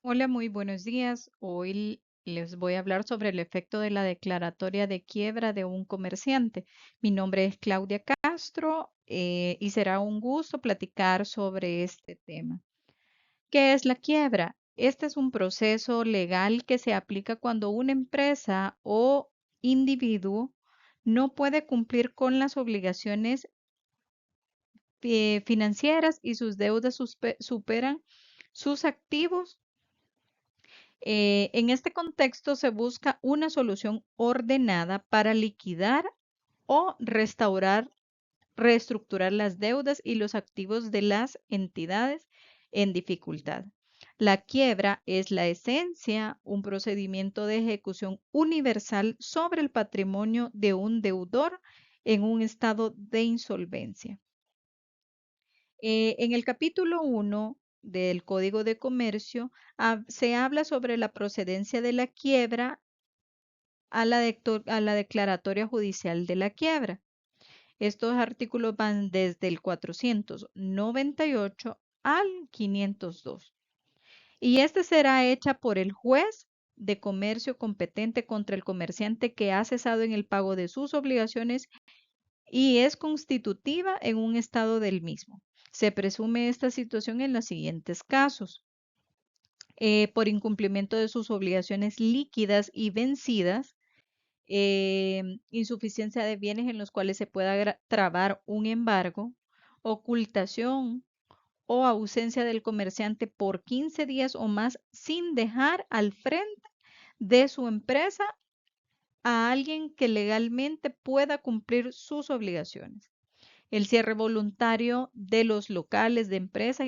Hola, muy buenos días. Hoy les voy a hablar sobre el efecto de la declaratoria de quiebra de un comerciante. Mi nombre es Claudia Castro, y será un gusto platicar sobre este tema. ¿Qué es la quiebra? Este es un proceso legal que se aplica cuando una empresa o individuo no puede cumplir con las obligaciones financieras y sus deudas superan sus activos. En este contexto se busca una solución ordenada para liquidar o reestructurar las deudas y los activos de las entidades en dificultad. La quiebra es la esencia, un procedimiento de ejecución universal sobre el patrimonio de un deudor en un estado de insolvencia. En el capítulo 1 del Código de Comercio se habla sobre la procedencia de la quiebra a la declaratoria judicial de la quiebra. Estos artículos van desde el 498 al 502. Y este será hecha por el juez de comercio competente contra el comerciante que ha cesado en el pago de sus obligaciones y es constitutiva en un estado del mismo. Se presume esta situación en los siguientes casos. Por incumplimiento de sus obligaciones líquidas y vencidas, insuficiencia de bienes en los cuales se pueda trabar un embargo, ocultación o ausencia del comerciante por 15 días o más sin dejar al frente de su empresa a alguien que legalmente pueda cumplir sus obligaciones. El cierre voluntario de los locales de empresa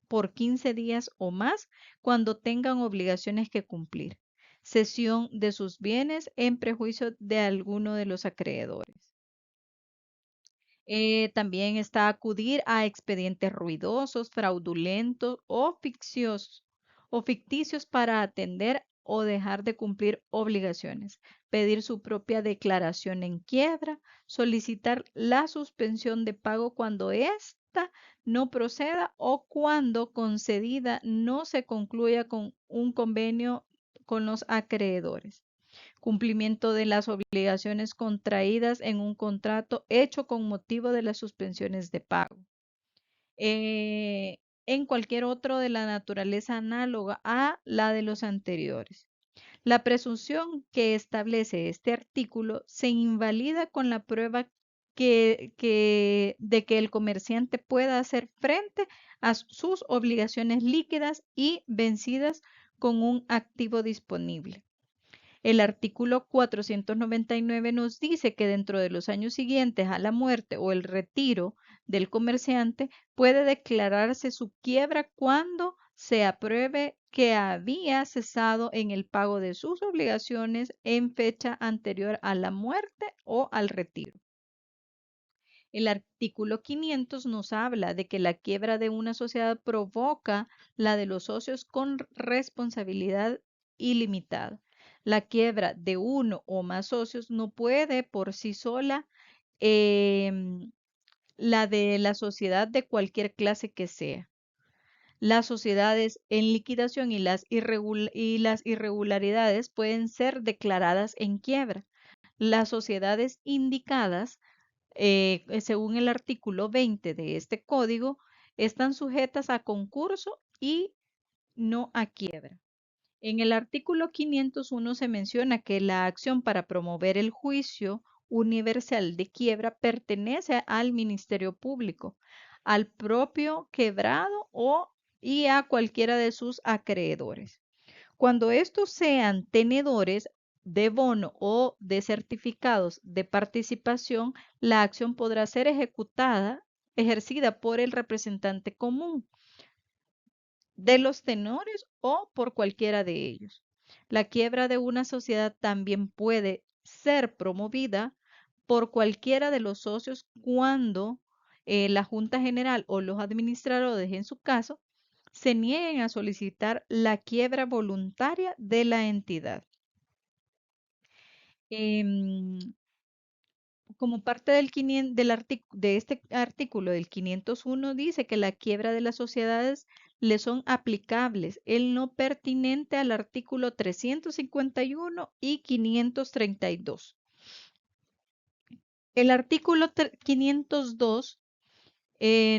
por 15 días o más cuando tengan obligaciones que cumplir. Cesión de sus bienes en prejuicio de alguno de los acreedores. También está acudir a expedientes ruidosos, fraudulentos o ficticios para atender o dejar de cumplir obligaciones, pedir su propia declaración en quiebra, solicitar la suspensión de pago cuando ésta no proceda o cuando concedida no se concluya con un convenio con los acreedores. Cumplimiento de las obligaciones contraídas en un contrato hecho con motivo de las suspensiones de pago. En cualquier otro de la naturaleza análoga a la de los anteriores. La presunción que establece este artículo se invalida con la prueba de que el comerciante pueda hacer frente a sus obligaciones líquidas y vencidas con un activo disponible. El artículo 499 nos dice que dentro de los años siguientes a la muerte o el retiro del comerciante puede declararse su quiebra cuando se apruebe que había cesado en el pago de sus obligaciones en fecha anterior a la muerte o al retiro. El artículo 500 nos habla de que la quiebra de una sociedad provoca la de los socios con responsabilidad ilimitada. La quiebra de uno o más socios no puede por sí sola, em, la de la sociedad de cualquier clase que sea. Las sociedades en liquidación y las irregularidades pueden ser declaradas en quiebra. Las sociedades indicadas según el artículo 20 de este código, están sujetas a concurso y no a quiebra. En el artículo 501 se menciona que la acción para promover el juicio universal de quiebra pertenece al Ministerio Público, al propio quebrado y a cualquiera de sus acreedores. Cuando estos sean tenedores de bono o de certificados de participación, la acción podrá ser ejercida por el representante común de los tenores o por cualquiera de ellos. La quiebra de una sociedad también puede ser promovida por cualquiera de los socios cuando la Junta General o los administradores, en su caso, se nieguen a solicitar la quiebra voluntaria de la entidad. Em, como parte de este artículo del 501 dice que la quiebra de las sociedades le son aplicables el no pertinente al artículo 351 y 532. El artículo 502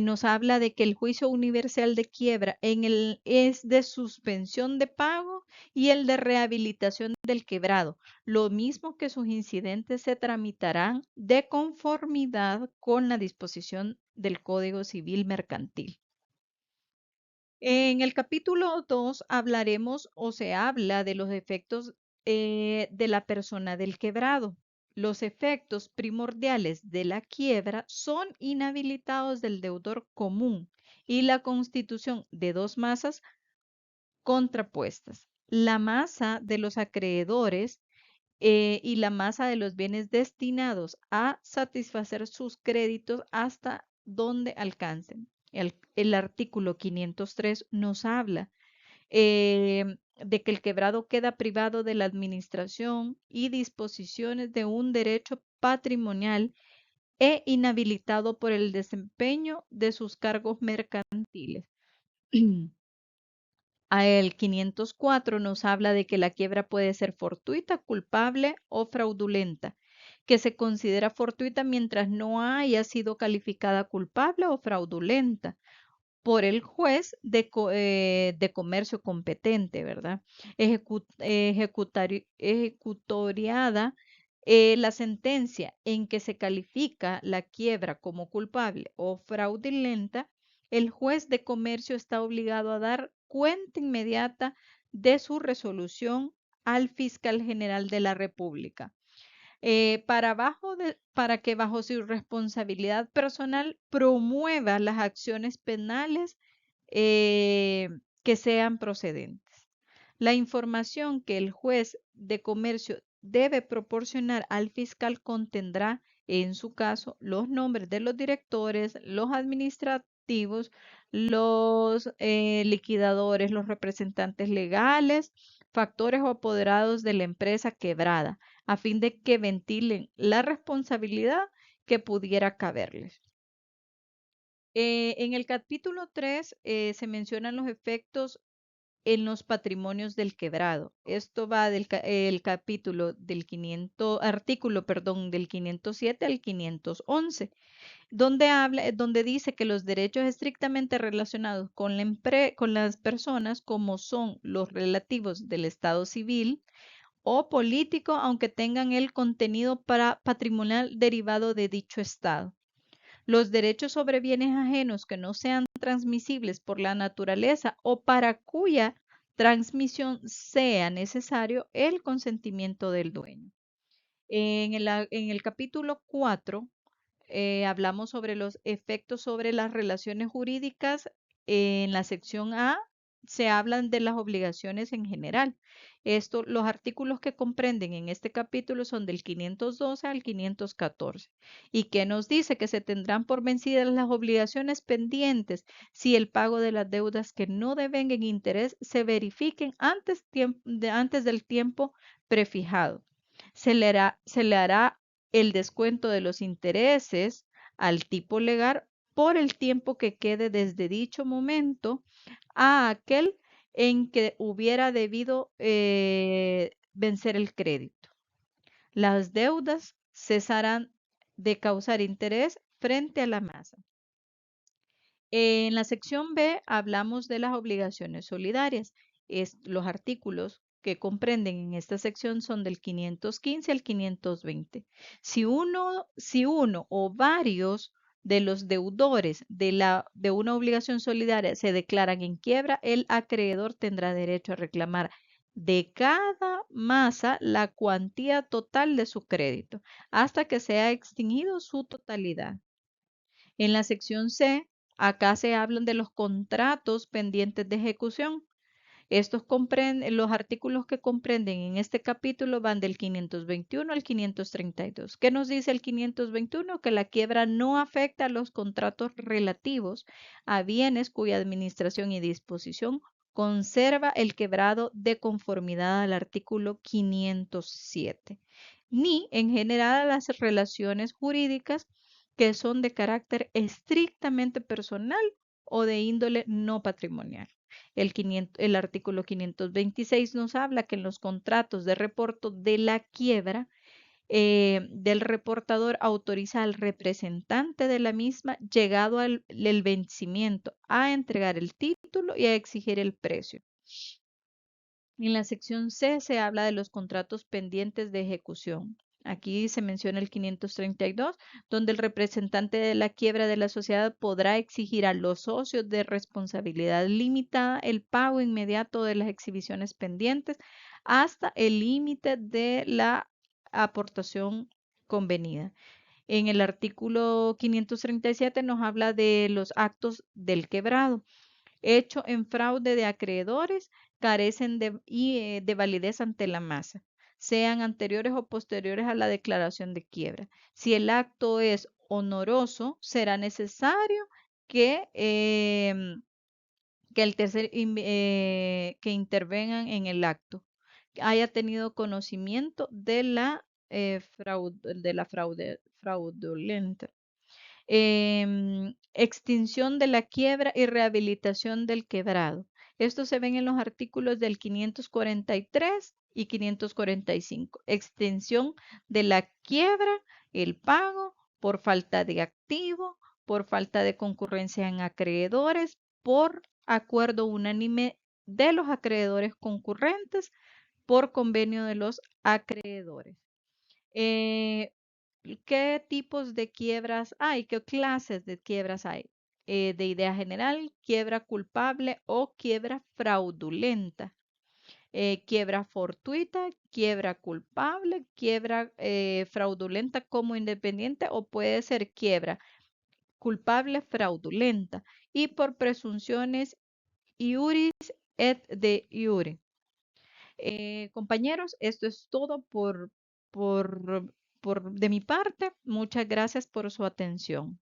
nos habla de que el juicio universal de quiebra es de suspensión de pago y el de rehabilitación del quebrado, lo mismo que sus incidentes se tramitarán de conformidad con la disposición del Código Civil Mercantil. En el capítulo 2 hablaremos o se habla de los efectos de la persona del quebrado. Los efectos primordiales de la quiebra son inhabilitados del deudor común y la constitución de dos masas contrapuestas. La masa de los acreedores y la masa de los bienes destinados a satisfacer sus créditos hasta donde alcancen. El artículo 503 nos habla de que el quebrado queda privado de la administración y disposiciones de un derecho patrimonial e inhabilitado por el desempeño de sus cargos mercantiles. A el 504 nos habla de que la quiebra puede ser fortuita, culpable o fraudulenta, que se considera fortuita mientras no haya sido calificada culpable o fraudulenta por el juez de comercio competente, ¿verdad? Ejecutoriada la sentencia en que se califica la quiebra como culpable o fraudulenta, el juez de comercio está obligado a dar cuenta inmediata de su resolución al fiscal general de la República. Para que bajo su responsabilidad personal promueva las acciones penales que sean procedentes. La información que el juez de comercio debe proporcionar al fiscal contendrá, en su caso, los nombres de los directores, los administrativos, los liquidadores, los representantes legales, factores o apoderados de la empresa quebrada, a fin de que ventilen la responsabilidad que pudiera caberles. En el capítulo 3 se mencionan los efectos en los patrimonios del quebrado. Esto va del el capítulo del 500, artículo, perdón, del 507 al 511, donde dice que los derechos estrictamente relacionados con las personas, como son los relativos del Estado civil o político, aunque tengan el contenido patrimonial derivado de dicho Estado. Los derechos sobre bienes ajenos que no sean transmisibles por la naturaleza o para cuya transmisión sea necesario el consentimiento del dueño. En el capítulo 4 hablamos sobre los efectos sobre las relaciones jurídicas. En la sección A se hablan de las obligaciones en general. Los artículos que comprenden en este capítulo son del 512 al 514. ¿Y qué nos dice? Que se tendrán por vencidas las obligaciones pendientes si el pago de las deudas que no devenguen interés se verifiquen antes del tiempo prefijado. Se le hará el descuento de los intereses al tipo legal por el tiempo que quede desde dicho momento a aquel en que hubiera debido vencer el crédito. Las deudas cesarán de causar interés frente a la masa. En la sección B hablamos de las obligaciones solidarias. Los artículos que comprenden en esta sección son del 515 al 520. Si uno o varios de los deudores de una obligación solidaria se declaran en quiebra, el acreedor tendrá derecho a reclamar de cada masa la cuantía total de su crédito hasta que sea extinguido su totalidad. En la sección C, acá se hablan de los contratos pendientes de ejecución. Los artículos que comprenden en este capítulo van del 521 al 532. ¿Qué nos dice el 521? Que la quiebra no afecta a los contratos relativos a bienes cuya administración y disposición conserva el quebrado de conformidad al artículo 507. ni en general a las relaciones jurídicas que son de carácter estrictamente personal o de índole no patrimonial. El artículo 526 nos habla que en los contratos de reporto de la quiebra del reportador autoriza al representante de la misma, llegado el vencimiento, a entregar el título y a exigir el precio. En la sección C se habla de los contratos pendientes de ejecución. Aquí se menciona el 532, donde el representante de la quiebra de la sociedad podrá exigir a los socios de responsabilidad limitada el pago inmediato de las exhibiciones pendientes hasta el límite de la aportación convenida. En el artículo 537 nos habla de los actos del quebrado hecho en fraude de acreedores, carecen de validez ante la masa, sean anteriores o posteriores a la declaración de quiebra. Si el acto es honoroso, será necesario que el que intervengan en el acto haya tenido conocimiento de la fraude fraudulenta. Extinción de la quiebra y rehabilitación del quebrado. Esto se ven en los artículos del 543 y 545. Extinción de la quiebra, el pago por falta de activo, por falta de concurrencia en acreedores, por acuerdo unánime de los acreedores concurrentes, por convenio de los acreedores. ¿Qué tipos de quiebras hay? ¿Qué clases de quiebras hay? De idea general, quiebra culpable o quiebra fraudulenta. Quiebra fortuita, quiebra culpable, quiebra fraudulenta como independiente o puede ser quiebra culpable fraudulenta y por presunciones iuris et de iure. Compañeros, esto es todo por de mi parte. Muchas gracias por su atención.